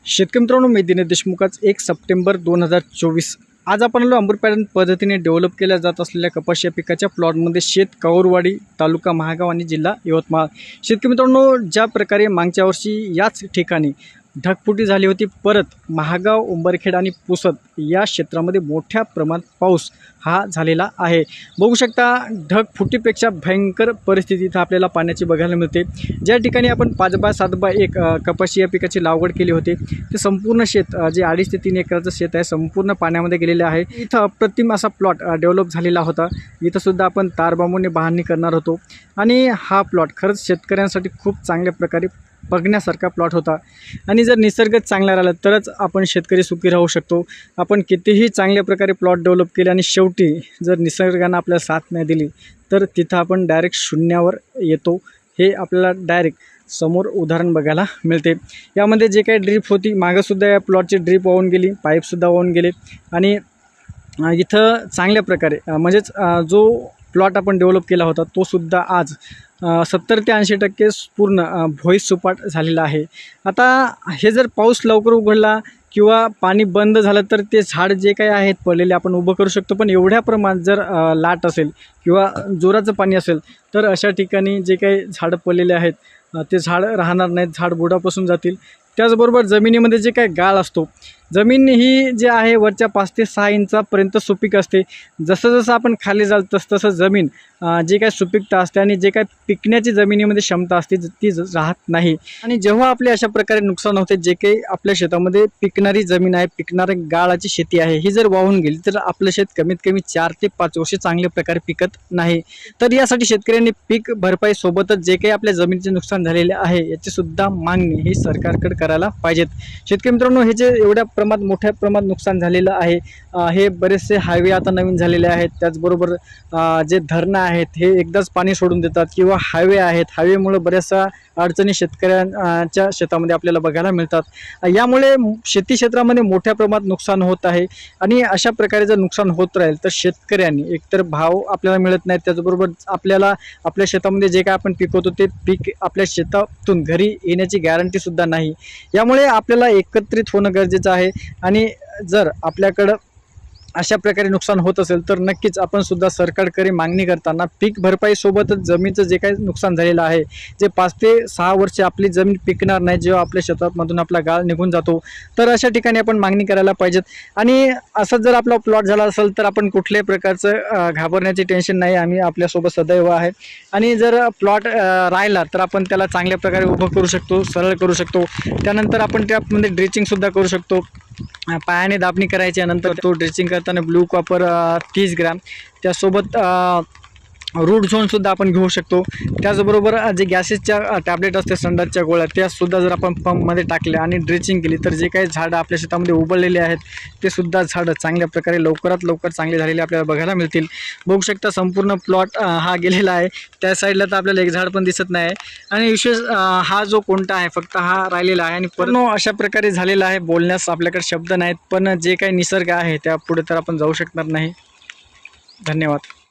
शेतकरी मित्रांनो, मी दिनेश देशमुख. आज 1 सप्टेंबर 2024. आज आपण आलो अंबूर पॅटर्न पद्धतीने डेव्हलप केल्या जात असलेल्या कपाशी या पिकाच्या प्लॉटमध्ये. शेत कौरवाडी, तालुका महागाव आणि जिल्हा यवतमाळ. शेतकरी मित्रांनो, ज्या प्रकारे मागच्या वर्षी याच ठिकाणी ढगफुटी झाली होती, परत महागाव, उंबरखेड आणि पुसद या क्षेत्रामध्ये मोठ्या प्रमाणात पाऊस हा झालेला आहे. बघू शकता, ढगफुटीपेक्षा भयंकर परिस्थिती इथं आपल्याला पाण्याची बघायला मिळते. ज्या ठिकाणी आपण 5x7x1 कपाशी या पिकाची लागवड केली होती, ते संपूर्ण शेत जे 2.5 ते 3 एकराचं शेत आहे, संपूर्ण पाण्यामध्ये गेलेले आहे. इथं अप्रतिम असा प्लॉट डेव्हलप झालेला होता. इथंसुद्धा आपण तारबांबूने बहारणी करणार होतो आणि हा प्लॉट खरंच शेतकऱ्यांसाठी खूप चांगल्या प्रकारे बघण्यासारखा प्लॉट होता. आणि जर निसर्ग चांगला राहिला तरच आपण शेतकरी सुखी राहू शकतो. आपण कितीही चांगल्या प्रकारे प्लॉट डेव्हलप केले आणि शेवटी जर निसर्गानं आपल्याला साथ नाही दिली तर तिथं आपण डायरेक्ट शून्यावर येतो. हे आपल्याला डायरेक्ट समोर उदाहरण बघायला मिळते. यामध्ये जे काही ड्रीप होती, मागंसुद्धा या प्लॉटची ड्रीप वाहून गेली, पाईपसुद्धा वाहून गेले. आणि इथं चांगल्या प्रकारे म्हणजेच जो प्लॉट आपण डेव्हलप केला होता तोसुद्धा आज 70 ते 80% पूर्ण भुईसपाट झालेला आहे. आता हे जर पाऊस लवकर उघडला किंवा पाणी बंद झालं तर ते झाड जे काही आहेत पडलेले आपण उभं करू शकतो. पण एवढ्या प्रमाणात जर लाट असेल किंवा जोराचं पाणी असेल तर अशा ठिकाणी जे काही झाडं पडलेले आहेत ते झाड राहणार नाहीत, झाड बुडापासून जातील. त्याचबरोबर जमिनीमध्ये जे काही गाळ असतो, जमीन ही जे आहे वरच्या 5 ते 6 इंचापर्यंत सुपीक असते. जसं जसं आपण खाली जाल तसं जमीन जे काही सुपीकता असते आणि जे काही पिकण्याची जमिनीमध्ये क्षमता असते ती राहत नाही. आणि जेव्हा आपले अशा प्रकारे नुकसान होते, जे काही आपल्या शेतामध्ये पिकणारी जमीन आहे, पिकणारी गाळाची शेती आहे, ही जर वाहून गेली तर आपलं शेत कमीत कमी 4 ते 5 वर्षे चांगल्या प्रकारे पिकत नाही. तर यासाठी शेतकऱ्यांनी पीक भरपाई सोबतच जे काही आपल्या जमिनीचे नुकसान झालेले आहे याची सुद्धा मागणी ही सरकारकडे करायला पाहिजेत. शेतकरी मित्रांनो, हे जे एवढ्या मोठ्या प्रमाणात नुकसान झालेलं आहे, हे बरेचसे हायवे आता नवीन झालेले आहेत. त्याचबरोबर जे धरणं आहेत हे एकदाच पाणी सोडून देतात किंवा हायवे आहेत, हायवेमुळे बऱ्याचशा अडचणी शेतकऱ्यांच्या शेतामध्ये आपल्याला बघायला मिळतात. यामुळे शेती क्षेत्रामध्ये मोठ्या प्रमाणात नुकसान होत आहे. आणि अशा प्रकारे जर नुकसान होत राहील तर शेतकऱ्यांनी एकतर भाव आपल्याला मिळत नाही, त्याचबरोबर आपल्याला आपल्या शेतामध्ये जे काय आपण पिकवतो ते पीक आपल्या शेतातून घरी येण्याची गॅरंटीसुद्धा नाही. यामुळे आपल्याला एकत्रित होणं गरजेचं आहे. आणि जर आपल्याकडं अशा प्रकारे नुकसान होत असेल तर नक्कीच आपण सुद्धा सरकारकडे मागणी करताना पीक भरपाईसोबतच जमिनीचं जे काही नुकसान झालेलं आहे, जे 5 ते 6 वर्षे आपली जमीन पिकणार नाही, जेव्हा आपल्या शेतामधून आपला गाळ निघून जातो, तर अशा ठिकाणी आपण मागणी करायला पाहिजेत. आणि असं जर आपला प्लॉट झाला असेल तर आपण कुठल्याही प्रकारचं घाबरण्याची टेन्शन नाही, आम्ही आपल्यासोबत सदैव आहे. आणि जर प्लॉट राहिला तर आपण त्याला चांगल्या प्रकारे उभं करू शकतो, सरळ करू शकतो. त्यानंतर आपण त्यामध्ये ड्रिचिंगसुद्धा करू शकतो. पायाने दाबणी करायची, नंतर तो ड्रिचिंग करताना ब्लू कॉपर 30 ग्रॅम, त्यासोबत रूट झोनसुद्धा आपण घेऊ शकतो. त्याचबरोबर जे गॅसेसच्या टॅबलेट असते, संडासच्या गोळ्या, त्यासुद्धा जर आपण पंपमध्ये टाकल्या आणि ड्रिचिंग केली तर जे काही झाडं आपल्या शेतामध्ये उबळलेले आहेत ते सुद्धा झाडं चांगल्या प्रकारे लवकरात लवकर चांगले झालेले आपल्याला बघायला मिळतील. बघू शकता, संपूर्ण प्लॉट हा गेलेला आहे. त्या साईडला तर आपल्याला एक झाड पण दिसत नाही. आणि विशेष हा जो कोणता आहे फक्त हा राहिलेला आहे. आणि पूर्ण अशा प्रकारे झालेला आहे, बोलण्यास आपल्याकडे शब्द नाहीत. पण जे काही निसर्ग आहे त्या पुढे तर आपण जाऊ शकणार नाही. धन्यवाद.